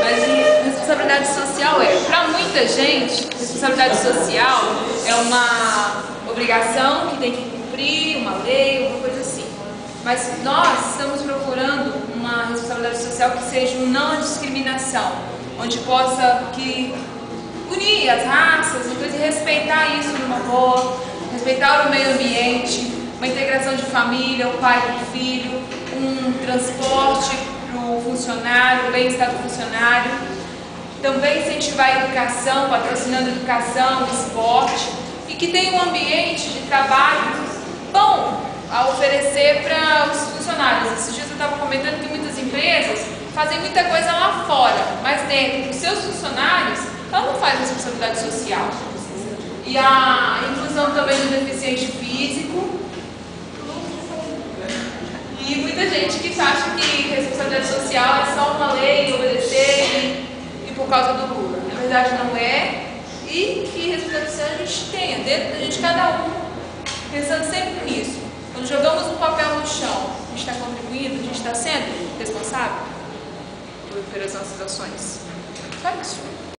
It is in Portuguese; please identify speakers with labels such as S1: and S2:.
S1: Mas responsabilidade social para muita gente, responsabilidade social é uma obrigação que tem que cumprir, uma lei, uma coisa assim. Mas nós estamos procurando uma responsabilidade social que seja uma não discriminação, onde possa unir as raças, uma coisa, e respeitar isso numa boa, respeitar o meio ambiente, uma integração de família, o pai com o filho, um transporte para o funcionário, o bem-estar do funcionário, também incentivar a educação, patrocinando educação, esporte, e que tenha um ambiente de trabalho bom a oferecer para os funcionários. Esses dias eu estava comentando que muitas empresas fazem muita coisa lá fora, mas dentro dos seus funcionários, ela não faz responsabilidade social. E a inclusão também do deficiente físico. E muita gente que acha que responsabilidade social é só uma lei, obedecer e por causa do Lula. Na verdade não é. E que responsabilidade social a gente tenha dentro da gente, cada um, pensando sempre nisso. Quando jogamos um papel no chão, a gente está contribuindo, a gente está sendo responsável pelas nossas ações. Só isso.